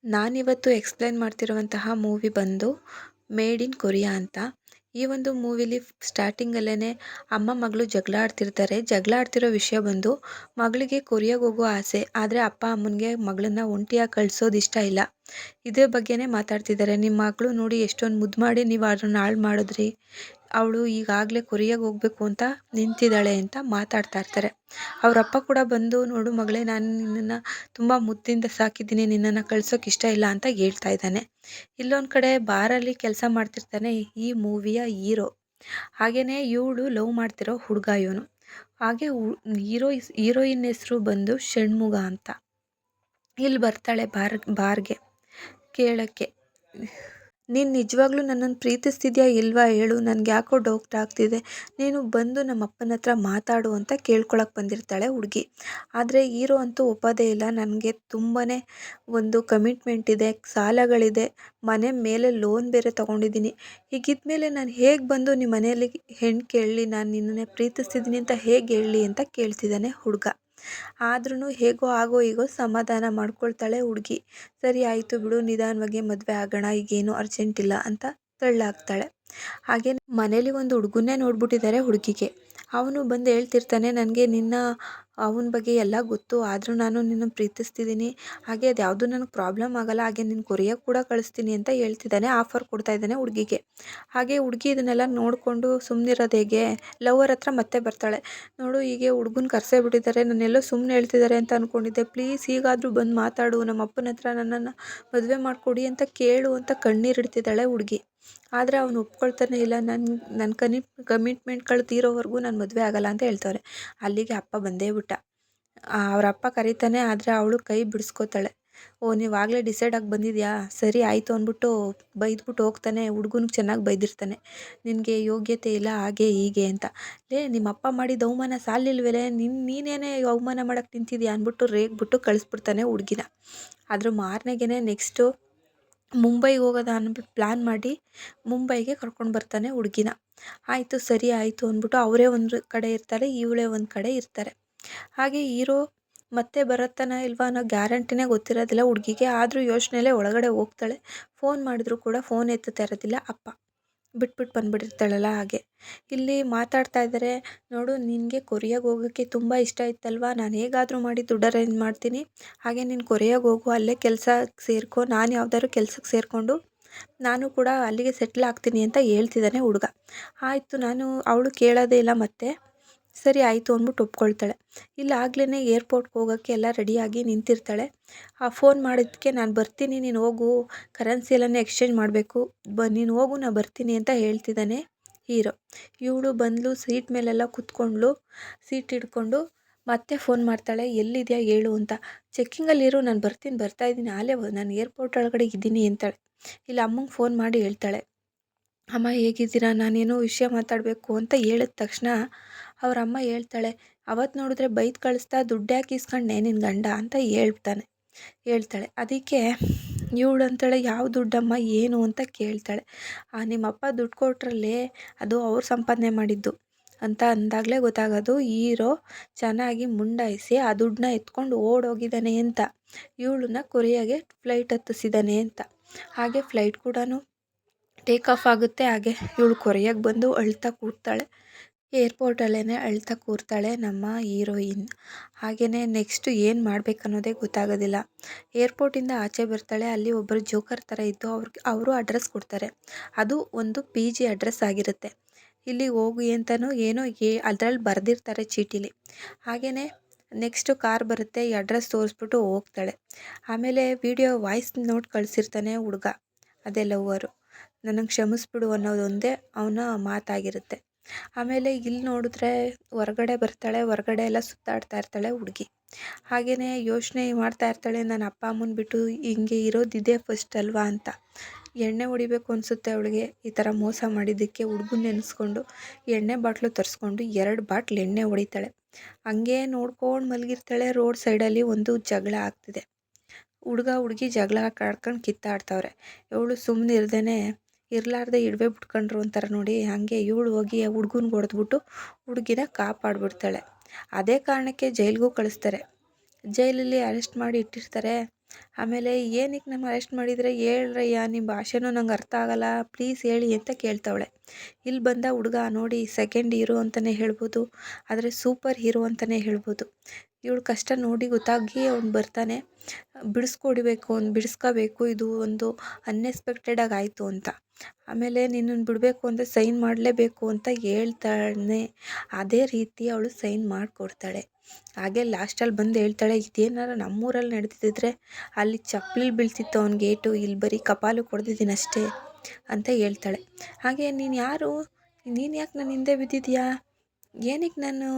ನಾನಿವತ್ತು explain ಮಾಡ್ತಿರುವಂತಹ movie ಬಂದು made in Korea ಅಂತ. ಈ ಒಂದು ಮೂವಿಲಿ ಸ್ಟಾರ್ಟಿಂಗಲ್ಲೇ ಅಮ್ಮ ಮಗಳು ಜಗಳ ಆಡ್ತಿರ್ತಾರೆ. ಜಗಳ ಆಡ್ತಿರೋ ವಿಷಯ ಬಂದು ಮಗಳಿಗೆ ಕೊರಿಯಾಗೆ ಹೋಗೋ ಆಸೆ, ಆದರೆ ಅಪ್ಪ ಅಮ್ಮನಿಗೆ ಮಗಳನ್ನ ಒಂಟಿಯಾಗಿ ಕಳ್ಸೋದು ಇಷ್ಟ ಇಲ್ಲ. ಇದೇ ಬಗ್ಗೆನೇ ಮಾತಾಡ್ತಿದ್ದಾರೆ. ನಿಮ್ಮ ಮಗಳು ನೋಡಿ ಎಷ್ಟೊಂದು ಮುದ್ದು ಮಾಡಿ ನೀವು ಅದನ್ನ ಹಾಳು ಮಾಡಿದ್ರಿ, ಅವಳು ಈಗಾಗಲೇ ಕೊರಿಯಾಗೆ ಹೋಗಬೇಕು ಅಂತ ನಿಂತಿದ್ದಾಳೆ ಅಂತ ಮಾತಾಡ್ತಾ ಇರ್ತಾರೆ. ಅವರಪ್ಪ ಕೂಡ ಬಂದು, ನೋಡು ಮಗಳೇ, ನಾನು ನಿನ್ನನ್ನು ತುಂಬ ಮುದ್ದಿಂದ ಸಾಕಿದ್ದೀನಿ, ನಿನ್ನನ್ನು ಕಳ್ಸೋಕೆ ಇಷ್ಟ ಇಲ್ಲ ಅಂತ ಹೇಳ್ತಾ ಇದ್ದಾನೆ. ಇಲ್ಲೊಂದು ಕಡೆ ಬಾರಲ್ಲಿ ಕೆಲಸ ಮಾಡ್ತಿರ್ತಾನೆ ಈ ಮೂವಿಯ ಹೀರೋ. ಹಾಗೆಯೇ ಇವಳು ಲವ್ ಮಾಡ್ತಿರೋ ಹುಡುಗ ಇವನು. ಹಾಗೆ ಹೀರೋಯಿನ್ ಹೆಸರು ಬಂದು ಷಣ್ಮುಗ ಅಂತ. ಇಲ್ಲಿ ಬರ್ತಾಳೆ ಬಾರ್ಗೆ ಕೇಳೋಕ್ಕೆ, ನೀನು ನಿಜವಾಗ್ಲೂ ನನ್ನನ್ನು ಪ್ರೀತಿಸ್ತಿದ್ಯಾ ಇಲ್ವಾ ಹೇಳು, ನನಗೆ ಯಾಕೋ ಡೌಟ್ ಆಗ್ತಿದೆ, ನೀನು ಬಂದು ನಮ್ಮ ಅಪ್ಪನ ಹತ್ರ ಮಾತಾಡು ಅಂತ ಕೇಳ್ಕೊಳಕ್ಕೆ ಬಂದಿರ್ತಾಳೆ ಹುಡುಗಿ. ಆದರೆ ಹೀರೋ ಅಂತೂ ಒಪ್ಪೋದೇ ಇಲ್ಲ. ನನಗೆ ತುಂಬಾ ಒಂದು ಕಮಿಟ್ಮೆಂಟ್ ಇದೆ, ಸಾಲಗಳಿದೆ, ಮನೆ ಮೇಲೆ ಲೋನ್ ಬೇರೆ ತೊಗೊಂಡಿದ್ದೀನಿ, ಹೀಗಿದ್ಮೇಲೆ ನಾನು ಹೇಗೆ ಬಂದು ನಿಮ್ಮ ಮನೆಯಲ್ಲಿ ಹೆಣ್ಣು ಕೇಳಲಿ, ನಾನು ನಿನ್ನನ್ನೇ ಪ್ರೀತಿಸ್ತಿದ್ದೀನಿ ಅಂತ ಹೇಗೆ ಹೇಳಲಿ ಅಂತ ಕೇಳ್ತಿದ್ದಾನೆ ಹುಡುಗ. ಆದ್ರೂ ಹೇಗೋ ಆಗೋ ಈಗೋ ಸಮಾಧಾನ ಮಾಡ್ಕೊಳ್ತಾಳೆ ಹುಡುಗಿ. ಸರಿ ಆಯಿತು ಬಿಡು, ನಿಧಾನವಾಗಿ ಮದುವೆ ಆಗೋಣ, ಈಗೇನು ಅರ್ಜೆಂಟ್ ಇಲ್ಲ ಅಂತ ತಳ್ಳಾಕ್ತಾಳೆ. ಹಾಗೆ ಮನೇಲಿ ಒಂದು ಹುಡುಗನ್ನೇ ನೋಡ್ಬಿಟ್ಟಿದ್ದಾರೆ ಹುಡುಗಿಗೆ. ಅವನು ಬಂದು ಹೇಳ್ತಿರ್ತಾನೆ, ನನಗೆ ಅವನ ಬಗ್ಗೆ ಎಲ್ಲ ಗೊತ್ತು, ಆದರೂ ನಾನು ನಿನ್ನನ್ನು ಪ್ರೀತಿಸ್ತಿದ್ದೀನಿ, ಹಾಗೆ ಅದು ಯಾವುದೂ ನನಗೆ ಪ್ರಾಬ್ಲಮ್ ಆಗಲ್ಲ, ಹಾಗೆ ನಿನ್ನ ಕೊರಿಯಾಗೆ ಕೂಡ ಕಳಿಸ್ತೀನಿ ಅಂತ ಹೇಳ್ತಿದ್ದಾನೆ, ಆಫರ್ ಕೊಡ್ತಾ ಇದ್ದಾನೆ ಹುಡುಗಿಗೆ. ಹಾಗೆ ಹುಡುಗಿ ಇದನ್ನೆಲ್ಲ ನೋಡಿಕೊಂಡು ಸುಮ್ಮನಿರೋದು ಹೇಗೆ, ಲವರ್ ಹತ್ರ ಮತ್ತೆ ಬರ್ತಾಳೆ. ನೋಡು, ಹೀಗೆ ಹುಡುಗನ ಕರೆಸೇ ಬಿಟ್ಟಿದ್ದಾರೆ, ನನ್ನೆಲ್ಲೋ ಸುಮ್ಮನೆ ಹೇಳ್ತಿದ್ದಾರೆ ಅಂತ ಅಂದ್ಕೊಂಡಿದ್ದೆ, ಪ್ಲೀಸ್ ಈಗಾದರೂ ಬಂದು ಮಾತಾಡು, ನಮ್ಮ ಅಪ್ಪನ ಹತ್ರ ನನ್ನನ್ನು ಮದುವೆ ಮಾಡಿಕೊಡಿ ಅಂತ ಕೇಳು ಅಂತ ಕಣ್ಣೀರಿಡ್ತಿದ್ದಾಳೆ ಹುಡುಗಿ. ಆದರೆ ಅವನು ಒಪ್ಕೊಳ್ತಾನೆ ಇಲ್ಲ. ನನ್ನ ಕಮಿಟ್ಮೆಂಟ್ಗಳು ತೀರೋವರೆಗೂ ನಾನು ಮದುವೆ ಆಗಲ್ಲ ಅಂತ ಹೇಳ್ತವ್ರೆ. ಅಲ್ಲಿಗೆ ಅಪ್ಪ ಬಂದೇ ಬಿಟ್ಟ. ಅವ್ರ ಅಪ್ಪ ಕರೀತಾನೆ, ಆದರೆ ಅವಳು ಕೈ ಬಿಡಿಸ್ಕೋತಾಳೆ. ಓ, ನೀವು ಆಗಲೇ ಡಿಸೈಡ್ ಆಗಿ ಬಂದಿದ್ಯಾ, ಸರಿ ಆಯಿತು ಅಂದ್ಬಿಟ್ಟು ಬೈದ್ಬಿಟ್ಟು ಹೋಗ್ತಾನೆ. ಹುಡುಗನಿಗೆ ಚೆನ್ನಾಗಿ ಬೈದಿರ್ತಾನೆ, ನಿನಗೆ ಯೋಗ್ಯತೆ ಇಲ್ಲ ಹಾಗೆ ಹೀಗೆ ಅಂತ. ನಿಮ್ಮ ಅಪ್ಪ ಮಾಡಿದ ಅವಮಾನ ಸಾಲಿಲ್ವೇಲೆ, ನೀನೇನೇ ಅವಮಾನ ಮಾಡೋಕ್ಕೆ ನಿಂತಿದ್ಯಾ ಅಂದ್ಬಿಟ್ಟು ರೇಗ್ಬಿಟ್ಟು ಕಳಿಸ್ಬಿಡ್ತಾನೆ ಹುಡುಗಿನ. ಅದ್ರ ಮಾರನೆಗೆ ನೆಕ್ಸ್ಟು ಮುಂಬೈಗೆ ಹೋಗೋದ ಅಂದ್ಬಿಟ್ಟು ಪ್ಲ್ಯಾನ್ ಮಾಡಿ ಮುಂಬೈಗೆ ಕರ್ಕೊಂಡು ಬರ್ತಾನೆ ಹುಡುಗಿನ. ಆಯಿತು, ಸರಿ ಆಯಿತು ಅಂದ್ಬಿಟ್ಟು ಅವರೇ ಒಂದು ಕಡೆ ಇರ್ತಾರೆ, ಇವಳೇ ಒಂದು ಕಡೆ ಇರ್ತಾರೆ. ಹಾಗೆ ಹೀರೋ ಮತ್ತೆ ಬರುತ್ತಾನ ಇಲ್ವಾ ಅನ್ನೋ ಗ್ಯಾರಂಟಿನೇ ಗೊತ್ತಿರೋದಿಲ್ಲ ಹುಡುಗಿಗೆ. ಆದರೂ ಯೋಚನೆಯಲ್ಲೇ ಒಳಗಡೆ ಹೋಗ್ತಾಳೆ. ಫೋನ್ ಮಾಡಿದ್ರು ಕೂಡ ಫೋನ್ ಎತ್ತುತ್ತಾ ಇರೋದಿಲ್ಲ ಅಪ್ಪ. ಬಿಟ್ಬಿಟ್ಟು ಬಂದುಬಿಟ್ಟಿರ್ತಾಳಲ್ಲ ಹಾಗೆ. ಇಲ್ಲಿ ಮಾತಾಡ್ತಾ ಇದ್ದಾರೆ, ನೋಡು, ನಿನಗೆ ಕೊರಿಯಾಗೆ ಹೋಗೋಕ್ಕೆ ತುಂಬ ಇಷ್ಟ ಇತ್ತಲ್ವ, ನಾನು ಹೇಗಾದರೂ ಮಾಡಿ ದುಡ್ಡು ಅರೇಂಜ್ ಮಾಡ್ತೀನಿ, ಹಾಗೆ ನೀನು ಕೊರಿಯಾಗೆ ಹೋಗು, ಅಲ್ಲೇ ಕೆಲಸಕ್ಕೆ ಸೇರ್ಕೊ, ನಾನು ಯಾವ್ದಾದ್ರು ಕೆಲಸಕ್ಕೆ ಸೇರಿಕೊಂಡು ನಾನು ಕೂಡ ಅಲ್ಲಿಗೆ ಸೆಟ್ಲ್ ಆಗ್ತೀನಿ ಅಂತ ಹೇಳ್ತಿದ್ದಾನೆ ಹುಡುಗ. ಆಯಿತು, ಅವಳು ಕೇಳೋದೇ ಇಲ್ಲ ಮತ್ತೆ. ಸರಿ ಆಯಿತು ಅಂದ್ಬಿಟ್ಟು ಒಪ್ಕೊಳ್ತಾಳೆ. ಇಲ್ಲ ಆಗ್ಲೇ ಏರ್ಪೋರ್ಟ್ಗೆ ಹೋಗೋಕ್ಕೆ ಎಲ್ಲ ರೆಡಿಯಾಗಿ ನಿಂತಿರ್ತಾಳೆ. ಫೋನ್ ಮಾಡಿದ್ದಕ್ಕೆ, ನಾನು ಬರ್ತೀನಿ, ನೀನು ಹೋಗು, ಕರೆನ್ಸಿ ಎಲ್ಲನೇ ಎಕ್ಸ್ಚೇಂಜ್ ಮಾಡಬೇಕು, ನೀನು ಹೋಗು, ನಾನು ಬರ್ತೀನಿ ಅಂತ ಹೇಳ್ತಿದ್ದಾನೆ ಹೀರೋ. ಇವಳು ಬಂದಳು, ಸೀಟ್ ಮೇಲೆಲ್ಲ ಕೂತ್ಕೊಂಡ್ಳು, ಸೀಟ್ ಹಿಡ್ಕೊಂಡು ಮತ್ತೆ ಫೋನ್ ಮಾಡ್ತಾಳೆ, ಎಲ್ಲಿದೆಯಾ ಹೇಳು ಅಂತ. ಚೆಕ್ಕಿಂಗಲ್ಲಿರು, ನಾನು ಬರ್ತಾ ಇದ್ದೀನಿ, ಆಲೇ ನಾನು ಏರ್ಪೋರ್ಟ್ ಒಳಗಡೆ ಇದ್ದೀನಿ ಅಂತಾಳೆ. ಇಲ್ಲ ಅಮ್ಮಂಗೆ ಫೋನ್ ಮಾಡಿ ಹೇಳ್ತಾಳೆ, ಅಮ್ಮ ಹೇಗಿದ್ದೀರಾ, ನಾನೇನೋ ವಿಷಯ ಮಾತಾಡಬೇಕು ಅಂತ ಹೇಳಿದ ತಕ್ಷಣ ಅವ್ರ ಅಮ್ಮ ಹೇಳ್ತಾಳೆ, ಅವತ್ತು ನೋಡಿದ್ರೆ ಬೈದು ಕಳಿಸ್ತಾ, ದುಡ್ಡು ಯಾಕೆ ಇಸ್ಕೊಂಡೆ ನಿನ್ನ ಗಂಡ ಅಂತ ಹೇಳ್ತಾಳೆ. ಅದಕ್ಕೆ ಇವಳು ಅಂತಾಳೆ, ಯಾವ ದುಡ್ಡಮ್ಮ ಏನು ಅಂತ ಕೇಳ್ತಾಳೆ. ನಿಮ್ಮಪ್ಪ ದುಡ್ಡು ಕೊಟ್ರಲ್ಲೇ, ಅದು ಅವ್ರು ಸಂಪಾದನೆ ಮಾಡಿದ್ದು ಅಂತ ಅಂದಾಗಲೇ ಗೊತ್ತಾಗೋದು ಹೀರೋ ಚೆನ್ನಾಗಿ ಮುಂಡಾಯಿಸಿ ಆ ದುಡ್ಡನ್ನ ಎತ್ಕೊಂಡು ಓಡೋಗಿದ್ದಾನೆ ಅಂತ, ಇವಳನ್ನ ಕೊರಿಯಾಗೆ ಫ್ಲೈಟ್ ಹತ್ತಿಸಿದ್ದಾನೆ ಅಂತ. ಹಾಗೆ ಫ್ಲೈಟ್ ಕೂಡ ಟೇಕ್ ಆಫ್ ಆಗುತ್ತೆ. ಹಾಗೆ ಇವಳು ಕೊರಿಯಾಗೆ ಬಂದು ಅಳ್ತಾ ಕೂರ್ತಾಳೆ, ಏರ್ಪೋರ್ಟಲ್ಲೇ ಅಳ್ತಾ ಕೂರ್ತಾಳೆ ನಮ್ಮ ಹೀರೋಯಿನ್. ಹಾಗೆಯೇ ನೆಕ್ಸ್ಟು ಏನು ಮಾಡಬೇಕನ್ನೋದೇ ಗೊತ್ತಾಗೋದಿಲ್ಲ. ಏರ್ಪೋರ್ಟಿಂದ ಆಚೆ ಬರ್ತಾಳೆ, ಅಲ್ಲಿ ಒಬ್ಬರು ಜೋಕರ್ ಥರ ಇದ್ದು ಅವರು ಅಡ್ರೆಸ್ ಕೊಡ್ತಾರೆ. ಅದು ಒಂದು PG ಅಡ್ರೆಸ್ ಆಗಿರುತ್ತೆ. ಇಲ್ಲಿ ಹೋಗಿ ಅಂತಲೂ ಏನೋ ಅದರಲ್ಲಿ ಬರೆದಿರ್ತಾರೆ ಚೀಟಿಲಿ. ಹಾಗೆಯೇ ನೆಕ್ಸ್ಟು ಕಾರ್ ಬರುತ್ತೆ, ಈ ಅಡ್ರೆಸ್ ತೋರಿಸ್ಬಿಟ್ಟು ಹೋಗ್ತಾಳೆ. ಆಮೇಲೆ ವಾಯ್ಸ್ ನೋಟ್ ಕಳಿಸಿರ್ತಾನೆ ಹುಡುಗ, ಅದೇ ಲವ್ವರು, ನನಗೆ ಕ್ಷಮಿಸ್ಬಿಡು ಅನ್ನೋದೊಂದೇ ಅವನ ಮಾತಾಗಿರುತ್ತೆ. ಆಮೇಲೆ ಇಲ್ಲಿ ನೋಡಿದ್ರೆ ಹೊರಗಡೆ ಬರ್ತಾಳೆ, ಹೊರಗಡೆ ಎಲ್ಲ ಸುತ್ತಾಡ್ತಾ ಇರ್ತಾಳೆ ಹುಡುಗಿ. ಹಾಗೆಯೇ ಯೋಚನೆ ಮಾಡ್ತಾ ಇರ್ತಾಳೆ, ನನ್ನ ಅಪ್ಪ ಅಮ್ಮನ ಬಿಟ್ಟು ಹಿಂಗೆ ಇರೋದಿದೆ ಫಸ್ಟ್ ಅಲ್ವಾ ಅಂತ. ಎಣ್ಣೆ ಹೊಡಿಬೇಕು ಅನಿಸುತ್ತೆ ಅವಳಿಗೆ, ಈ ಥರ ಮೋಸ ಮಾಡಿದ್ದಕ್ಕೆ. ಹುಡುಗನ ನೆನೆಸ್ಕೊಂಡು ಎಣ್ಣೆ ಬಾಟ್ಲು ತರಿಸ್ಕೊಂಡು 2 ಬಾಟ್ಲ್ ಎಣ್ಣೆ ಹೊಡಿತಾಳೆ. ಹಂಗೆ ನೋಡ್ಕೊಂಡು ಮಲಗಿರ್ತಾಳೆ. ರೋಡ್ ಸೈಡಲ್ಲಿ ಒಂದು ಜಗಳ ಆಗ್ತಿದೆ. ಹುಡುಗಿ ಜಗಳ ಆಡ್ಕೊಂಡು ಕಿತ್ತಾಡ್ತವ್ರೆ. ಇವಳು ಸುಮ್ಮನೆ ಇರಲಾರ್ದೆ ಇಡವೆ ಬಿಟ್ಕೊಂಡ್ರು ಅಂತಾರೆ ನೋಡಿ, ಹಾಗೆ ಇವಳು ಹೋಗಿ ಹುಡುಗನ್ಗೆ ಹೊಡೆದ್ಬಿಟ್ಟು ಹುಡುಗಿನ ಕಾಪಾಡ್ಬಿಡ್ತಾಳೆ. ಅದೇ ಕಾರಣಕ್ಕೆ ಜೈಲಿಗೂ ಕಳಿಸ್ತಾರೆ. ಜೈಲಲ್ಲಿ ಅರೆಸ್ಟ್ ಮಾಡಿ ಇಟ್ಟಿರ್ತಾರೆ. ಆಮೇಲೆ ಏನಕ್ಕೆ ನಮ್ಮ ಅರೆಸ್ಟ್ ಮಾಡಿದರೆ ಹೇಳ್ರಯ್ಯ, ನಿಮ್ಮ ಭಾಷೆನೂ ನಂಗೆ ಅರ್ಥ ಆಗಲ್ಲ, ಪ್ಲೀಸ್ ಹೇಳಿ ಅಂತ ಕೇಳ್ತಾವಳೆ. ಇಲ್ಲಿ ಬಂದ ಹುಡುಗ ನೋಡಿ ಸೆಕೆಂಡ್ ಹೀರೋ ಅಂತಲೇ ಹೇಳ್ಬೋದು, ಆದರೆ ಸೂಪರ್ ಹೀರೋ ಅಂತಲೇ ಹೇಳ್ಬೋದು. ಇವಳ ಕಷ್ಟ ನೋಡಿ ಗೊತ್ತಾಗಿ ಅವ್ನು ಬರ್ತಾನೆ, ಬಿಡಿಸ್ಕೋಬೇಕು, ಇದು ಒಂದು ಅನ್ಎಕ್ಸ್ಪೆಕ್ಟೆಡಾಗಿ ಆಯಿತು ಅಂತ. ಆಮೇಲೆ ನಿನ್ನನ್ನು ಬಿಡಬೇಕು ಅಂದರೆ ಸೈನ್ ಮಾಡಲೇಬೇಕು ಅಂತ ಹೇಳ್ತಾನೆ. ಅದೇ ರೀತಿ ಅವಳು ಸೈನ್ ಮಾಡಿಕೊಡ್ತಾಳೆ. ಹಾಗೆ ಲಾಸ್ಟಲ್ಲಿ ಬಂದು ಹೇಳ್ತಾಳೆ, ಇದೇನಾರ ನಮ್ಮೂರಲ್ಲಿ ನಡೆದಿದ್ದರೆ ಅಲ್ಲಿ ಚಪ್ಪಲಿ ಬೀಳ್ತಿತ್ತು ಅವ್ನಿಗೆ ಏಟು, ಇಲ್ಲಿ ಬರೀ ಕಪಾಲು ಕೊಡ್ದಿದ್ದೀನಿ ಅಷ್ಟೇ ಅಂತ ಹೇಳ್ತಾಳೆ. ಹಾಗೆ ನೀನು ಯಾರು, ನೀನು ಯಾಕೆ ನನ್ನ ಹಿಂದೆ ಬಿದ್ದಿದ್ಯಾ, ಏನಕ್ಕೆ ನಾನು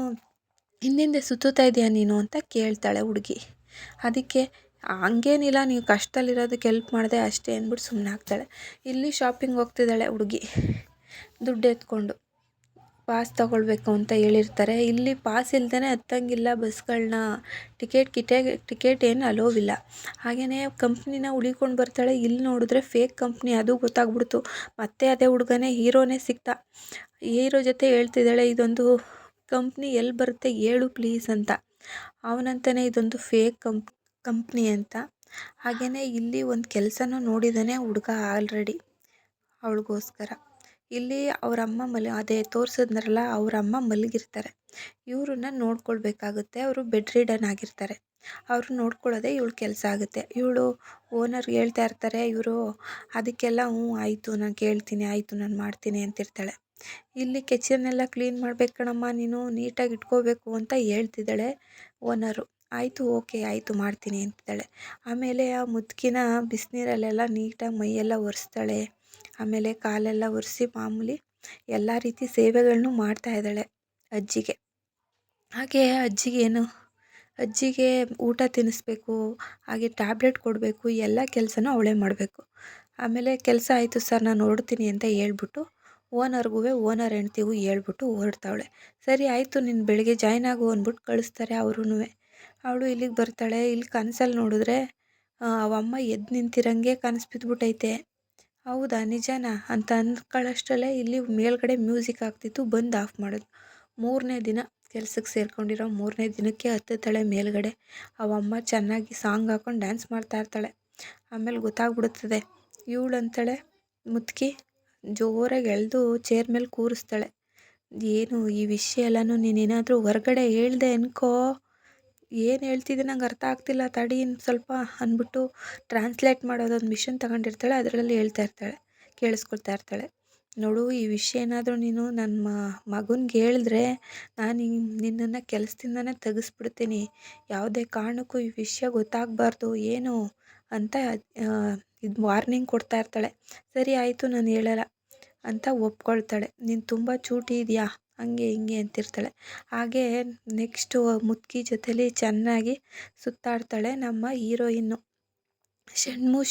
ಹಿಂದಿಂದೆ ಸುತ್ತುತ್ತಾ ಇದೆಯಾ ನೀನು ಅಂತ ಕೇಳ್ತಾಳೆ ಹುಡುಗಿ. ಅದಕ್ಕೆ ಹಂಗೇನಿಲ್ಲ, ನೀವು ಕಷ್ಟದಲ್ಲಿರೋದಕ್ಕೆ ಹೆಲ್ಪ್ ಮಾಡಿದೆ ಅಷ್ಟೇ ಅಂದ್ಬಿಟ್ಟು ಸುಮ್ಮನೆ ಆಗ್ತಾಳೆ. ಇಲ್ಲಿ ಶಾಪಿಂಗ್ ಹೋಗ್ತಿದ್ದಾಳೆ ಹುಡುಗಿ, ದುಡ್ಡು ಎತ್ಕೊಂಡು ಪಾಸ್ ತಗೊಳ್ಬೇಕು ಅಂತ ಹೇಳಿರ್ತಾರೆ. ಇಲ್ಲಿ ಪಾಸ್ ಇಲ್ದೇ ಹತ್ತಂಗಿಲ್ಲ ಬಸ್ಗಳನ್ನ, ಟಿಕೆಟ್ ಏನು ಅಲೋವಿಲ್ಲ. ಹಾಗೆಯೇ ಕಂಪ್ನಿನ ಹುಡಿಕೊಂಡು ಬರ್ತಾಳೆ. ಇಲ್ಲಿ ನೋಡಿದ್ರೆ ಫೇಕ್ ಕಂಪ್ನಿ, ಅದು ಗೊತ್ತಾಗ್ಬಿಡ್ತು. ಮತ್ತೆ ಅದೇ ಹುಡುಗನೇ ಹೀರೋನೇ ಸಿಕ್ತ. ಹೀರೋ ಜೊತೆ ಹೇಳ್ತಿದ್ದಾಳೆ, ಇದೊಂದು ಕಂಪ್ನಿ ಎಲ್ಲಿ ಬರುತ್ತೆ ಹೇಳು ಪ್ಲೀಸ್ ಅಂತ. ಅವನಂತಾನೆ ಇದೊಂದು ಫೇಕ್ ಕಂಪ್ನಿ ಅಂತ. ಹಾಗೆಯೇ ಇಲ್ಲಿ ಒಂದು ಕೆಲಸನೂ ನೋಡಿದ್ದಾನೆ ಹುಡುಗ ಆಲ್ರೆಡಿ ಅವಳಿಗೋಸ್ಕರ. ಇಲ್ಲಿ ಅವರಮ್ಮ ಅದೇ ತೋರಿಸಿದ್ನಲ್ಲ, ಅವರಮ್ಮ ಮಲಗಿರ್ತಾರೆ. ಇವ್ರನ್ನ ನೋಡ್ಕೊಳ್ಬೇಕಾಗುತ್ತೆ. ಅವರು ಬೆಡ್ ರಿಡನ್ ಆಗಿರ್ತಾರೆ. ಅವರು ನೋಡ್ಕೊಳ್ಳೋದೇ ಇವಳ ಕೆಲಸ ಆಗುತ್ತೆ. ಇವಳು ಓನರ್ಗೆ ಹೇಳ್ತಾ ಇರ್ತಾರೆ ಇವರು, ಅದಕ್ಕೆಲ್ಲ ಹ್ಞೂ ಆಯಿತು ನಾನು ಕೇಳ್ತೀನಿ, ಆಯಿತು ನಾನು ಮಾಡ್ತೀನಿ ಅಂತಿರ್ತಾಳೆ. ಇಲ್ಲಿ ಕಿಚನ್ನೆಲ್ಲ ಕ್ಲೀನ್ ಮಾಡ್ಬೇಕು ಕಣಮ್ಮ, ನೀನು ನೀಟಾಗಿ ಇಟ್ಕೋಬೇಕು ಅಂತ ಹೇಳ್ತಿದ್ದಾಳೆ ಓನರು. ಆಯಿತು, ಓಕೆ ಆಯಿತು ಮಾಡ್ತೀನಿ ಅಂತಿದ್ದಾಳೆ. ಆಮೇಲೆ ಆ ಮುದುಕಿನ ಬಿಸಿನೀರಲ್ಲೆಲ್ಲ ನೀಟಾಗಿ ಮೈಯೆಲ್ಲ ಒರೆಸ್ತಾಳೆ. ಆಮೇಲೆ ಕಾಲೆಲ್ಲ ಒರೆಸಿ ಮಾಮೂಲಿ ಎಲ್ಲ ರೀತಿ ಸೇವೆಗಳನ್ನು ಮಾಡ್ತಾ ಇದ್ದಾಳೆ ಅಜ್ಜಿಗೆ. ಹಾಗೆ ಅಜ್ಜಿಗೆ ಊಟ ತಿನ್ನಿಸ್ಬೇಕು, ಹಾಗೆ ಟ್ಯಾಬ್ಲೆಟ್ ಕೊಡಬೇಕು, ಎಲ್ಲ ಕೆಲಸನೂ ಅವಳೇ ಮಾಡಬೇಕು. ಆಮೇಲೆ ಕೆಲಸ ಆಯಿತು ಸರ್ ನಾನು ಹೊರಡ್ತೀನಿ ಅಂತ ಹೇಳ್ಬಿಟ್ಟು ಓನರ್ ಹೆಂಡ್ತಿಗೂ ಹೇಳ್ಬಿಟ್ಟು ಹೊರಡ್ತಾವಳೆ. ಸರಿ ಆಯಿತು ನೀನು ಬೆಳಿಗ್ಗೆ ಜಾಯ್ನ್ ಆಗು ಅಂದ್ಬಿಟ್ಟು ಕಳಿಸ್ತಾರೆ ಅವರೂ. ಅವಳು ಇಲ್ಲಿಗೆ ಬರ್ತಾಳೆ. ಇಲ್ಲಿ ಕನಸಲ್ಲಿ ನೋಡಿದ್ರೆ ಅವಮ್ಮ ಎದ್ದು ನಿಂತಿರಂಗೆ ಕನಸು ಬಿದ್ದುಬಿಟ್ಟೈತೆ. ಹೌದಾ ನಿಜನಾ ಅಂತ ಅಂದ್ಕೊಳ್ಳೋಷ್ಟರಲ್ಲೇ ಇಲ್ಲಿ ಮೇಲ್ಗಡೆ ಮ್ಯೂಸಿಕ್ ಆಗ್ತಿತ್ತು, ಬಂದು ಆಫ್ ಮಾಡೋದು. 3ನೇ ದಿನ ಕೆಲ್ಸಕ್ಕೆ ಸೇರ್ಕೊಂಡಿರೋ 3ನೇ ದಿನಕ್ಕೆ ಹತ್ತುತ್ತಾಳೆ ಮೇಲ್ಗಡೆ. ಅವಮ್ಮ ಚೆನ್ನಾಗಿ ಸಾಂಗ್ ಹಾಕೊಂಡು ಡ್ಯಾನ್ಸ್ ಮಾಡ್ತಾ ಇರ್ತಾಳೆ. ಆಮೇಲೆ ಗೊತ್ತಾಗ್ಬಿಡುತ್ತದೆ. ಇವಳು ಅಂತಾಳೆ ಮುದುಕಿ, ಜೋರಾಗಿ ಎಳೆದು ಚೇರ್ ಮೇಲೆ ಕೂರಿಸ್ತಾಳೆ. ಏನು ಈ ವಿಷಯ ಎಲ್ಲನೂ ನೀನೇನಾದರೂ ಹೊರಗಡೆ ಹೇಳ್ದೆ ಅನ್ಕೋ, ಏನು ಹೇಳ್ತಿದ್ದೆ ನಂಗೆ ಅರ್ಥ ಆಗ್ತಿಲ್ಲ ತಡಿ ಸ್ವಲ್ಪ ಅಂದ್ಬಿಟ್ಟು ಟ್ರಾನ್ಸ್ಲೇಟ್ ಮಾಡೋದೊಂದು ಮಿಷನ್ ತಗೊಂಡಿರ್ತಾಳೆ. ಅದರಲ್ಲಿ ಕೇಳಿಸ್ಕೊಳ್ತಾ ಇರ್ತಾಳೆ. ನೋಡು, ಈ ವಿಷಯ ಏನಾದರೂ ನೀನು ನನ್ನ ಮಗನಿಗೆ ಹೇಳಿದ್ರೆ ನಾನು ನಿನ್ನನ್ನು ಕೆಲಸದಿಂದನೇ ತೆಗೆಸ್ಬಿಡ್ತೀನಿ. ಯಾವುದೇ ಕಾರಣಕ್ಕೂ ಈ ವಿಷಯ ಗೊತ್ತಾಗಬಾರ್ದು ಏನು ಅಂತ ಇದು ವಾರ್ನಿಂಗ್ ಕೊಡ್ತಾ ಇರ್ತಾಳೆ. ಸರಿ ಆಯಿತು ನಾನು ಹೇಳಲ್ಲ ಅಂತ ಒಪ್ಕೊಳ್ತಾಳೆ. ನೀನು ತುಂಬ ಚೂಟಿ ಇದೆಯಾ ಹಂಗೆ ಹಿಂಗೆ ಅಂತಿರ್ತಾಳೆ. ಹಾಗೆ ನೆಕ್ಸ್ಟು ಮುದುಕಿ ಜೊತೆಲಿ ಚೆನ್ನಾಗಿ ಸುತ್ತಾಡ್ತಾಳೆ ನಮ್ಮ ಹೀರೋಯಿನ್ನು.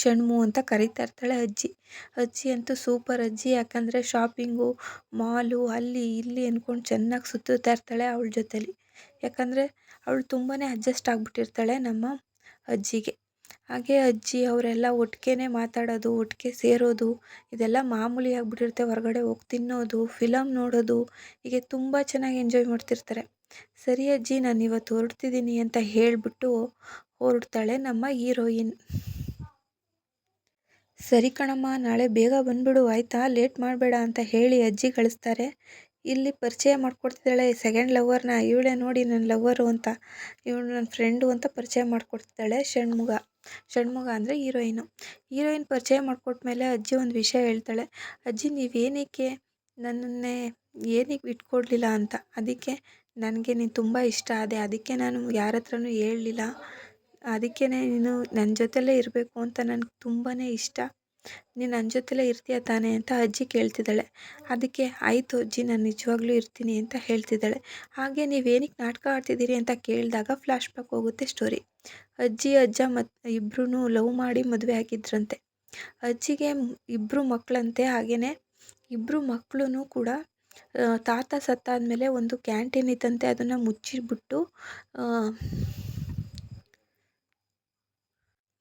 ಷಣ್ಮು ಅಂತ ಕರೀತಾ ಇರ್ತಾಳೆ ಅಜ್ಜಿ ಅಂತೂ ಸೂಪರ್ ಅಜ್ಜಿ. ಯಾಕಂದರೆ ಶಾಪಿಂಗು, ಮಾಲು, ಅಲ್ಲಿ ಇಲ್ಲಿ ಅಂದ್ಕೊಂಡು ಚೆನ್ನಾಗಿ ಸುತ್ತುತ್ತಾ ಇರ್ತಾಳೆ ಅವಳ ಜೊತೆಲಿ. ಯಾಕಂದರೆ ಅವಳು ತುಂಬಾ ಅಡ್ಜಸ್ಟ್ ಆಗಿಬಿಟ್ಟಿರ್ತಾಳೆ ನಮ್ಮ ಅಜ್ಜಿಗೆ. ಹಾಗೆ ಅಜ್ಜಿ ಅವರೆಲ್ಲ ಒಟ್ಟಿಗೆ ಮಾತಾಡೋದು, ಒಟ್ಟಿಗೆ ಸೇರೋದು, ಇದೆಲ್ಲ ಮಾಮೂಲಿ ಆಗಿಬಿಟ್ಟಿರುತ್ತೆ. ಹೊರಗಡೆ ಹೋಗಿ ತಿನ್ನೋದು, ಫಿಲಮ್ ನೋಡೋದು, ಹೀಗೆ ತುಂಬ ಚೆನ್ನಾಗಿ ಎಂಜಾಯ್ ಮಾಡ್ತಿರ್ತಾರೆ. ಸರಿ ಅಜ್ಜಿ ನಾನು ಇವತ್ತು ಹೊರಡ್ತಿದ್ದೀನಿ ಅಂತ ಹೇಳಿಬಿಟ್ಟು ಹೊರಡ್ತಾಳೆ ನಮ್ಮ ಹೀರೋಯಿನ್. ಸರಿ ಕಣಮ್ಮ, ನಾಳೆ ಬೇಗ ಬಂದುಬಿಡು ಆಯಿತಾ, ಲೇಟ್ ಮಾಡಬೇಡ ಅಂತ ಹೇಳಿ ಅಜ್ಜಿ ಕಳಿಸ್ತಾರೆ. ಇಲ್ಲಿ ಪರಿಚಯ ಮಾಡಿಕೊಡ್ತಿದ್ದಾಳೆ ಸೆಕೆಂಡ್ ಲವ್ವರ್ನ. ಇವಳೇ ನೋಡಿ ನನ್ನ ಲವ್ವರು ಅಂತ, ಇವಳು ನನ್ನ ಫ್ರೆಂಡು ಅಂತ ಪರಿಚಯ ಮಾಡಿಕೊಡ್ತಿದ್ದಾಳೆ ಷಣ್ಮುಗ ಅಂದರೆ ಹೀರೋಯಿನ್ ಪರಿಚಯ ಮಾಡಿಕೊಟ್ಮೇಲೆ ಅಜ್ಜಿ ಒಂದು ವಿಷಯ ಹೇಳ್ತಾಳೆ. ಅಜ್ಜಿ ನೀವೇನಕ್ಕೆ ನನ್ನನ್ನೇ ಏನಕ್ಕೆ ಬಿಟ್ಕೊಡ್ಲಿಲ್ಲ ಅಂತ. ಅದಕ್ಕೆ ನನಗೆ ನೀನು ತುಂಬ ಇಷ್ಟ ಆದೆ, ಅದಕ್ಕೆ ನಾನು ಯಾರ ಹತ್ರನೂ ಹೇಳಲಿಲ್ಲ. ಅದಕ್ಕೇ ನೀನು ನನ್ನ ಜೊತೆಲೇ ಇರಬೇಕು ಅಂತ ನನಗೆ ತುಂಬಾ ಇಷ್ಟ. ನೀನು ನನ್ನ ಜೊತೆಲೇ ಇರ್ತೀಯ ತಾನೇ ಅಂತ ಅಜ್ಜಿ ಕೇಳ್ತಿದ್ದಾಳೆ. ಅದಕ್ಕೆ ಆಯಿತು ಅಜ್ಜಿ ನಾನು ನಿಜವಾಗ್ಲೂ ಇರ್ತೀನಿ ಅಂತ ಹೇಳ್ತಿದ್ದಾಳೆ. ಹಾಗೆ ನೀವೇನಕ್ಕೆ ನಾಟಕ ಆಡ್ತಿದ್ದೀರಿ ಅಂತ ಕೇಳಿದಾಗ ಫ್ಲ್ಯಾಶ್ ಬ್ಯಾಕ್ ಹೋಗುತ್ತೆ ಸ್ಟೋರಿ. ಅಜ್ಜ ಇಬ್ಬರೂ ಲವ್ ಮಾಡಿ ಮದುವೆ ಆಗಿದ್ರಂತೆ. ಅಜ್ಜಿಗೆ 2 ಮಕ್ಕಳಂತೆ. ಹಾಗೆಯೇ 2 ಮಕ್ಕಳು ಕೂಡ ತಾತ ಸತ್ತಾದಮೇಲೆ ಒಂದು ಕ್ಯಾಂಟೀನ್ ಇತ್ತಂತೆ, ಅದನ್ನು ಮುಚ್ಚಿಬಿಟ್ಟು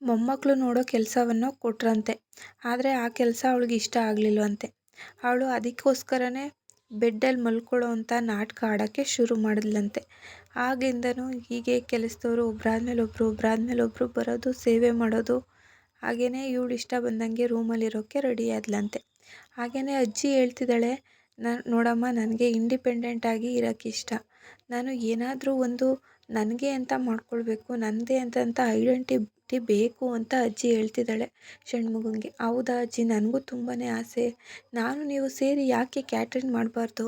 ಮೊಮ್ಮಕ್ಕಳು ನೋಡೋ ಕೆಲಸವನ್ನು ಕೊಟ್ರಂತೆ. ಆದರೆ ಆ ಕೆಲಸ ಅವಳಿಗೆ ಇಷ್ಟ ಆಗಲಿಲ್ವಂತೆ. ಅವಳು ಅದಕ್ಕೋಸ್ಕರನೇ ಬೆಡ್ಡಲ್ಲಿ ಮಲ್ಕೊಳ್ಳೋ ಅಂಥ ನಾಟಕ ಆಡೋಕ್ಕೆ ಶುರು ಮಾಡಿದ್ಲಂತೆ. ಆಗಿಂದನೂ ಹೀಗೆ ಕೆಲಸದವರು ಒಬ್ಬರಾದ್ಮೇಲೆ ಒಬ್ಬರು ಬರೋದು, ಸೇವೆ ಮಾಡೋದು. ಹಾಗೆಯೇ ಇವಳು ಇಷ್ಟ ಬಂದಂಗೆ ರೂಮಲ್ಲಿರೋಕ್ಕೆ ರೆಡಿ ಆದ್ಲಂತೆ. ಹಾಗೆಯೇ ಅಜ್ಜಿ ಹೇಳ್ತಿದ್ದಾಳೆ, ನೋಡಮ್ಮ, ನನಗೆ ಇಂಡಿಪೆಂಡೆಂಟಾಗಿ ಇರೋಕ್ಕಿಷ್ಟ. ನಾನು ಏನಾದರೂ ಒಂದು ನನಗೆ ಅಂತ ಮಾಡ್ಕೊಳ್ಬೇಕು, ನನ್ನದೇ ಅಂತ ಐಡೆಂಟಿಟಿ ಬೇಕು ಅಂತ ಅಜ್ಜಿ ಹೇಳ್ತಿದ್ದಾಳೆ ಷಣ್ಮುಗಂಗೆ. ಹೌದಾ ಅಜ್ಜಿ, ನನಗೂ ತುಂಬಾ ಆಸೆ. ನಾನು ನೀವು ಸೇರಿ ಯಾಕೆ ಕ್ಯಾಟ್ರಿಂಗ್ ಮಾಡಬಾರ್ದು,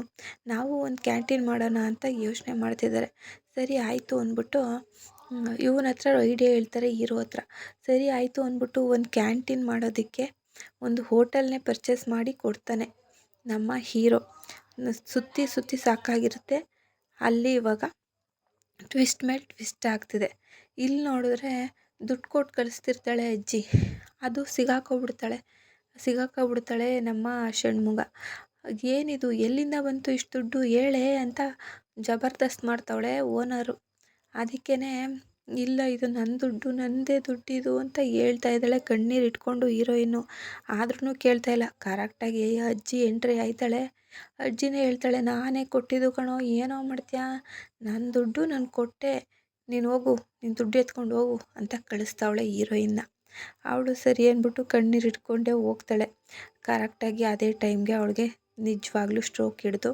ನಾವು ಒಂದು ಕ್ಯಾಂಟೀನ್ ಮಾಡೋಣ ಅಂತ ಯೋಚನೆ ಮಾಡ್ತಿದ್ದಾರೆ. ಸರಿ ಆಯಿತು ಅಂದ್ಬಿಟ್ಟು ಇವನ ಹತ್ರ ಐಡಿಯಾ ಹೇಳ್ತಾರೆ, ಹೀರೋ ಹತ್ರ. ಸರಿ ಆಯಿತು ಅಂದ್ಬಿಟ್ಟು ಒಂದು ಕ್ಯಾಂಟೀನ್ ಮಾಡೋದಕ್ಕೆ ಒಂದು ಹೋಟೆಲ್ನೇ ಪರ್ಚೇಸ್ ಮಾಡಿ ಕೊಡ್ತಾನೆ ನಮ್ಮ ಹೀರೋ. ಸುತ್ತಿ ಸಾಕಾಗಿರುತ್ತೆ. ಅಲ್ಲಿ ಇವಾಗ ಟ್ವಿಸ್ಟ್ ಮೇಲೆ ಟ್ವಿಸ್ಟ್ ಆಗ್ತಿದೆ. ಇಲ್ಲಿ ನೋಡಿದ್ರೆ ದುಡ್ಡು ಕೊಟ್ಟು ಕಳಿಸ್ತಿರ್ತಾಳೆ ಅಜ್ಜಿ, ಅದು ಸಿಗಾಕೊಬಿಡ್ತಾಳೆ ನಮ್ಮ ಷಣ್ಮುಗ. ಏನಿದು, ಎಲ್ಲಿಂದ ಬಂತು ಇಷ್ಟು ದುಡ್ಡು ಹೇಳೇ ಅಂತ ಜಬರ್ದಸ್ತ್ ಮಾಡ್ತಾವಳೆ ಓನರು. ಅದಕ್ಕೇ ಇಲ್ಲ, ಇದು ನನ್ನ ದುಡ್ಡು, ನನ್ನದೇ ದುಡ್ಡಿದು ಅಂತ ಹೇಳ್ತಾ ಇದ್ದಾಳೆ ಕಣ್ಣೀರು ಇಟ್ಕೊಂಡು ಹೀರೋಯಿನ್ನು. ಆದ್ರೂ ಕೇಳ್ತಾ ಇಲ್ಲ. ಕರೆಕ್ಟಾಗಿ ಅಜ್ಜಿ ಎಂಟ್ರಿ ಆಯ್ತಾಳೆ. ಅಜ್ಜಿನೇ ಹೇಳ್ತಾಳೆ, ನಾನೇ ಕೊಟ್ಟಿದ್ದು ಕಣೋ, ಏನೋ ಮಾಡ್ತೀಯಾ, ನನ್ನ ದುಡ್ಡು ನಾನು ಕೊಟ್ಟೆ, ನೀನು ಹೋಗು, ನೀನು ದುಡ್ಡು ಎತ್ಕೊಂಡು ಹೋಗು ಅಂತ ಕಳಿಸ್ತಾವಳೆ ಹೀರೋಯಿನ್ನ. ಅವಳು ಸರಿ ಅಂದ್ಬಿಟ್ಟು ಕಣ್ಣೀರು ಇಟ್ಕೊಂಡೇ ಹೋಗ್ತಾಳೆ. ಕರೆಕ್ಟಾಗಿ ಅದೇ ಟೈಮ್ಗೆ ಅವಳಿಗೆ ನಿಜವಾಗ್ಲೂ ಸ್ಟ್ರೋಕ್ ಹಿಡಿದು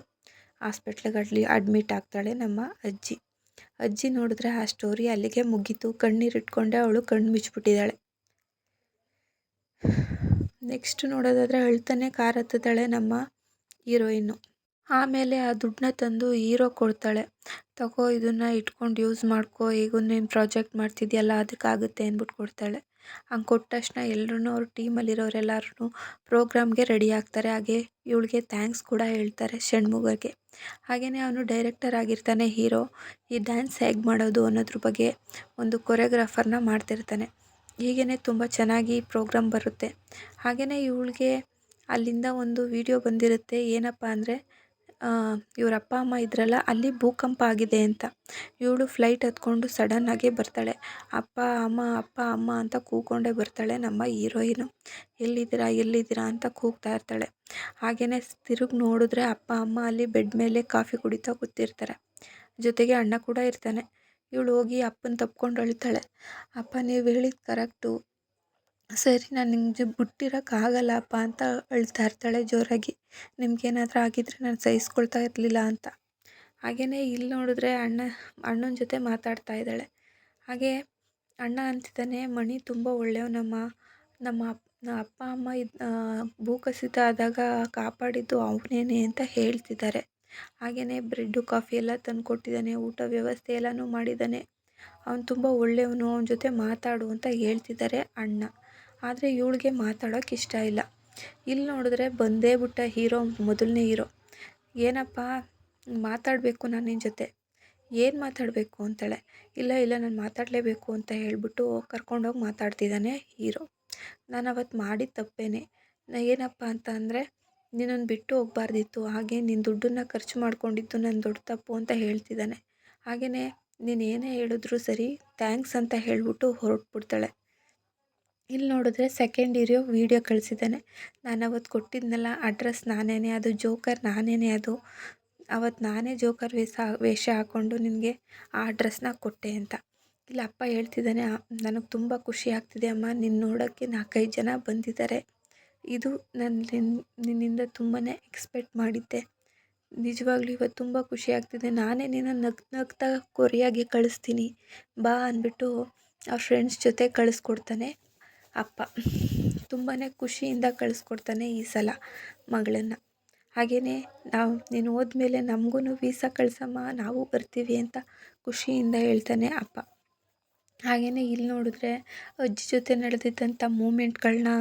ಹಾಸ್ಪಿಟ್ಲಿಗೆ ಅಡ್ಮಿಟ್ ಆಗ್ತಾಳೆ ನಮ್ಮ ಅಜ್ಜಿ. ಅಜ್ಜಿ ನೋಡಿದ್ರೆ ಆ ಸ್ಟೋರಿ ಅಲ್ಲಿಗೆ ಮುಗೀತು. ಕಣ್ಣೀರು ಇಟ್ಕೊಂಡೆ ಅವಳು ಕಣ್ಣು ಮುಚ್ಚಿಬಿಟ್ಟಿದ್ದಾಳೆ. ನೆಕ್ಸ್ಟ್ ನೋಡೋದಾದರೆ ಅಳ್ತಾನೆ ಕಾರ್ ಹತ್ತುತ್ತಾಳೆ ನಮ್ಮ ಹೀರೋಯಿನ್ನು. ಆಮೇಲೆ ಆ ದುಡ್ಡನ್ನ ತಂದು ಹೀರೋ ಕೊಡ್ತಾಳೆ. ತಗೋ, ಇದನ್ನು ಇಟ್ಕೊಂಡು ಯೂಸ್ ಮಾಡ್ಕೋ, ಈಗ ನೀನು ಪ್ರಾಜೆಕ್ಟ್ ಮಾಡ್ತಿದ್ಯಲ್ಲ ಅದಕ್ಕಾಗುತ್ತೆ ಅಂದ್ಬಿಟ್ಟು ಕೊಡ್ತಾಳೆ. ಹಂಗೆ ಕೊಟ್ಟ ತಕ್ಷಣ ಅವ್ರ ಟೀಮಲ್ಲಿರೋರೆಲ್ಲರೂ ಪ್ರೋಗ್ರಾಮ್ಗೆ ರೆಡಿ ಆಗ್ತಾರೆ. ಹಾಗೆ ಇವಳಿಗೆ ಥ್ಯಾಂಕ್ಸ್ ಕೂಡ ಹೇಳ್ತಾರೆ ಷಣ್ಮುಗಗೆ. ಹಾಗೆಯೇ ಅವನು ಡೈರೆಕ್ಟರ್ ಆಗಿರ್ತಾನೆ ಹೀರೋ. ಈ ಡ್ಯಾನ್ಸ್ ಹೇಗೆ ಮಾಡೋದು ಅನ್ನೋದ್ರ ಬಗ್ಗೆ ಒಂದು ಕೊರಿಯೋಗ್ರಾಫರ್ನ ಮಾಡ್ತಿರ್ತಾನೆ. ಹೀಗೇ ತುಂಬ ಚೆನ್ನಾಗಿ ಪ್ರೋಗ್ರಾಮ್ ಬರುತ್ತೆ. ಹಾಗೆಯೇ ಇವಳಿಗೆ ಅಲ್ಲಿಂದ ಒಂದು ವಿಡಿಯೋ ಬಂದಿರುತ್ತೆ. ಏನಪ್ಪ ಅಂದರೆ, ಇವ್ರ ಅಪ್ಪ ಅಮ್ಮ ಇದ್ರಲ್ಲ, ಅಲ್ಲಿ ಭೂಕಂಪ ಆಗಿದೆ ಅಂತ. ಇವಳು ಫ್ಲೈಟ್ ಹತ್ಕೊಂಡು ಸಡನ್ನಾಗಿ ಬರ್ತಾಳೆ. ಅಪ್ಪ ಅಮ್ಮ ಅಂತ ಕೂಗೊಂಡೇ ಬರ್ತಾಳೆ ನಮ್ಮ ಹೀರೋಯಿನು. ಎಲ್ಲಿದ್ದೀರಾ ಅಂತ ಕೂಗ್ತಾ ಇರ್ತಾಳೆ. ಹಾಗೆಯೇ ತಿರುಗಿ ನೋಡಿದ್ರೆ ಅಪ್ಪ ಅಮ್ಮ ಅಲ್ಲಿ ಬೆಡ್ ಮೇಲೆ ಕಾಫಿ ಕುಡಿತಾ ಕೂತಿರ್ತಾರೆ. ಜೊತೆಗೆ ಅಣ್ಣ ಕೂಡ ಇರ್ತಾನೆ. ಇವಳು ಹೋಗಿ ಅಪ್ಪನ ತಪ್ಕೊಂಡು ಅಳ್ತಾಳೆ. ಅಪ್ಪ, ನೀವು ಹೇಳಿದ್ದು ಕರೆಕ್ಟು, ಸರಿ, ನಾನು ನಿಮಗೆ ಬಿಟ್ಟಿರೋಕ್ಕಾಗಲ್ಲ ಅಪ್ಪ ಅಂತ ಅಳ್ತಾ ಇರ್ತಾಳೆ ಜೋರಾಗಿ. ನಿಮ್ಗೇನಾದರೂ ಆಗಿದ್ರೆ ನಾನು ಸಹಿಸ್ಕೊಳ್ತಾ ಇರಲಿಲ್ಲ ಅಂತ. ಹಾಗೆಯೇ ಇಲ್ಲಿ ನೋಡಿದ್ರೆ ಅಣ್ಣನ ಜೊತೆ ಮಾತಾಡ್ತಾ ಇದ್ದಾಳೆ. ಹಾಗೆ ಅಣ್ಣ ಅಂತಿದ್ದಾನೆ, ಮಣಿ ತುಂಬ ಒಳ್ಳೆಯವನಮ್ಮ, ನಮ್ಮ ಅಪ್ಪ ಅಮ್ಮ ಭೂಕುಸಿತ ಆದಾಗ ಕಾಪಾಡಿದ್ದು ಅವನೇನೆ ಅಂತ ಹೇಳ್ತಿದ್ದಾರೆ. ಹಾಗೆಯೇ ಬ್ರೆಡ್ಡು ಕಾಫಿ ಎಲ್ಲ ತಂದು ಕೊಟ್ಟಿದ್ದಾನೆ, ಊಟ ವ್ಯವಸ್ಥೆ ಎಲ್ಲನೂ ಮಾಡಿದ್ದಾನೆ, ಅವನು ತುಂಬ ಒಳ್ಳೆಯವನು, ಅವನ ಜೊತೆ ಮಾತಾಡು ಅಂತ ಹೇಳ್ತಿದ್ದಾರೆ ಅಣ್ಣ. ಆದರೆ ಇವಳಿಗೆ ಮಾತಾಡೋಕ್ಕೆ ಇಷ್ಟ ಇಲ್ಲ. ಇಲ್ಲಿ ನೋಡಿದ್ರೆ ಬಂದೇ ಬಿಟ್ಟ ಹೀರೋ, ಮೊದಲನೇ ಹೀರೋ. ಏನಪ್ಪ, ಮಾತಾಡಬೇಕು ನಾನು ನಿನ್ನ ಜೊತೆ. ಏನು ಮಾತಾಡಬೇಕು ಅಂತಾಳೆ. ಇಲ್ಲ ನಾನು ಮಾತಾಡಲೇಬೇಕು ಅಂತ ಹೇಳ್ಬಿಟ್ಟು ಕರ್ಕೊಂಡೋಗಿ ಮಾತಾಡ್ತಿದ್ದಾನೆ ಹೀರೋ. ನಾನು ಅವತ್ತು ಮಾಡಿದ ತಪ್ಪೇನೆ. ಏನಪ್ಪ ಅಂತ ಅಂದರೆ, ನಿನ್ನನ್ನು ಬಿಟ್ಟು ಹೋಗಬಾರ್ದಿತ್ತು, ಹಾಗೆ ನಿನ್ನ ದುಡ್ಡನ್ನು ಖರ್ಚು ಮಾಡ್ಕೊಂಡಿದ್ದು ನನ್ನ ದೊಡ್ಡ ತಪ್ಪು ಅಂತ ಹೇಳ್ತಿದ್ದಾನೆ. ಹಾಗೆಯೇ ನೀನು ಏನೇ ಹೇಳಿದ್ರು ಸರಿ, ಥ್ಯಾಂಕ್ಸ್ ಅಂತ ಹೇಳ್ಬಿಟ್ಟು ಹೊರಟ್ಬಿಡ್ತಾಳೆ. ಇಲ್ಲಿ ನೋಡಿದ್ರೆ ಸೆಕೆಂಡ್ ಹೀರೋ ವೀಡಿಯೋ ಕಳಿಸಿದ್ದಾನೆ. ನಾನು ಅವತ್ತು ಕೊಟ್ಟಿದ್ನಲ್ಲ ಅಡ್ರೆಸ್ ನಾನೇನೆ, ಅದು ಜೋಕರ್ ನಾನೇನೆ, ಅದು ಅವತ್ತು ನಾನೇ ಜೋಕರ್ ವೇಷ ಹಾಕ್ಕೊಂಡು ನಿನಗೆ ಆ ಅಡ್ರೆಸ್ನ ಕೊಟ್ಟೆ ಅಂತ. ಇಲ್ಲಿ ಅಪ್ಪ ಹೇಳ್ತಿದ್ದಾನೆ, ನನಗೆ ತುಂಬ ಖುಷಿ ಆಗ್ತಿದೆ ಅಮ್ಮ, ನಿನ್ನ ನೋಡೋಕ್ಕೆ 4-5 ಜನ ಬಂದಿದ್ದಾರೆ. ಇದು ನಾನು ನಿನ್ನಿಂದ ತುಂಬಾ ಎಕ್ಸ್ಪೆಕ್ಟ್ ಮಾಡಿದ್ದೆ. ನಿಜವಾಗ್ಲೂ ಇವತ್ತು ತುಂಬ ಖುಷಿ ಆಗ್ತಿದೆ. ನಾನೇ ನಿನ್ನ ನಗ್ತಾ ಕೊರಿಯಾಗೆ ಕಳಿಸ್ತೀನಿ ಬಾ ಅಂದ್ಬಿಟ್ಟು ಅವ್ರ ಫ್ರೆಂಡ್ಸ್ ಜೊತೆ ಕಳಿಸ್ಕೊಡ್ತಾನೆ ಅಪ್ಪ. ತುಂಬಾ ಖುಷಿಯಿಂದ ಕಳಿಸ್ಕೊಡ್ತಾನೆ ಈ ಸಲ ಮಗಳನ್ನು. ಹಾಗೆಯೇ ನೀನು ಹೋದ್ಮೇಲೆ ನಮಗೂ ವೀಸಾ ಕಳಿಸಮ್ಮ, ನಾವು ಬರ್ತೀವಿ ಅಂತ ಖುಷಿಯಿಂದ ಹೇಳ್ತಾನೆ ಅಪ್ಪ. ಹಾಗೆಯೇ ಇಲ್ಲಿ ನೋಡಿದ್ರೆ ಅಜ್ಜಿ ಜೊತೆ ನಡೆದಿದ್ದಂಥ ಮೂಮೆಂಟ್ಗಳನ್ನ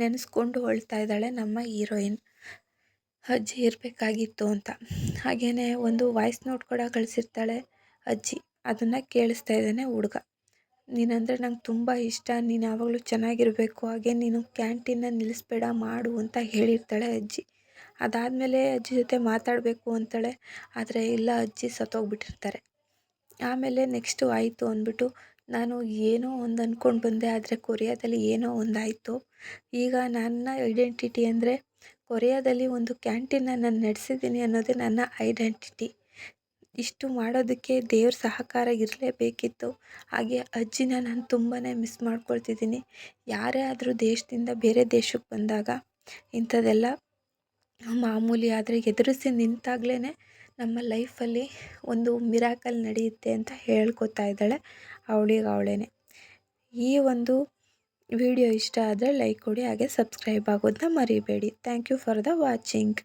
ನೆನೆಸ್ಕೊಂಡು ಅಳ್ತಾ ಇದ್ದಾಳೆ ನಮ್ಮ ಹೀರೋಯಿನ್. ಅಜ್ಜಿ ಇರಬೇಕಾಗಿತ್ತು ಅಂತ. ಹಾಗೆಯೇ ಒಂದು ವಾಯ್ಸ್ ನೋಟ್ ಕೂಡ ಕಳಿಸಿರ್ತಾಳೆ ಅಜ್ಜಿ. ಅದನ್ನು ಕೇಳಿಸ್ತಾ ಇದ್ದಾನೆ ಹುಡುಗ. ನೀನಂದರೆ ನಂಗೆ ತುಂಬ ಇಷ್ಟ, ನೀನು ಯಾವಾಗಲೂ ಚೆನ್ನಾಗಿರಬೇಕು, ಹಾಗೆ ನೀನು ಕ್ಯಾಂಟೀನ್ನ ನಿಲ್ಲಿಸ್ಬೇಡ, ಮಾಡು ಅಂತ ಹೇಳಿರ್ತಾಳೆ ಅಜ್ಜಿ. ಅದಾದಮೇಲೆ ಅಜ್ಜಿ ಜೊತೆ ಮಾತಾಡಬೇಕು ಅಂತಾಳೆ. ಆದರೆ ಇಲ್ಲ, ಅಜ್ಜಿ ಸತ್ತೋಗ್ಬಿಟ್ಟಿರ್ತಾರೆ. ಆಮೇಲೆ ನೆಕ್ಸ್ಟು ಆಯಿತು ಅಂದ್ಬಿಟ್ಟು ನಾನು ಏನೋ ಒಂದು ಅಂದ್ಕೊಂಡು ಬಂದೆ, ಆದರೆ ಕೊರಿಯಾದಲ್ಲಿ ಏನೋ ಒಂದಾಯಿತು. ಈಗ ನನ್ನ ಐಡೆಂಟಿಟಿ ಅಂದರೆ ಕೊರಿಯಾದಲ್ಲಿ ಒಂದು ಕ್ಯಾಂಟೀನನ್ನು ನಾನು ನಡೆಸಿದ್ದೀನಿ ಅನ್ನೋದೇ ನನ್ನ ಐಡೆಂಟಿಟಿ. ಇಷ್ಟು ಮಾಡೋದಕ್ಕೆ ದೇವ್ರ ಸಹಕಾರ ಇರಲೇಬೇಕಿತ್ತು. ಹಾಗೆ ಅಜ್ಜಿನ ನಾನು ತುಂಬಾ ಮಿಸ್ ಮಾಡ್ಕೊಳ್ತಿದ್ದೀನಿ. ಯಾರೇ ಆದರೂ ದೇಶದಿಂದ ಬೇರೆ ದೇಶಕ್ಕೆ ಬಂದಾಗ ಇಂಥದ್ದೆಲ್ಲ ಮಾಮೂಲಿ. ಆದರೆ ಎದುರಿಸಿ ನಿಂತಾಗಲೇ ನಮ್ಮ ಲೈಫಲ್ಲಿ ಒಂದು ಮಿರಾಕಲ್ ನಡೆಯುತ್ತೆ ಅಂತ ಹೇಳ್ಕೊತಾ ಇದ್ದಾಳೆ ಅವಳಿಗೆ ಅವಳೇ. ಈ ಒಂದು ವಿಡಿಯೋ ಇಷ್ಟ ಆದರೆ ಲೈಕ್ ಕೊಡಿ, ಹಾಗೆ ಸಬ್ಸ್ಕ್ರೈಬ್ ಆಗೋದನ್ನ ಮರಿಬೇಡಿ. Thank you for the watching.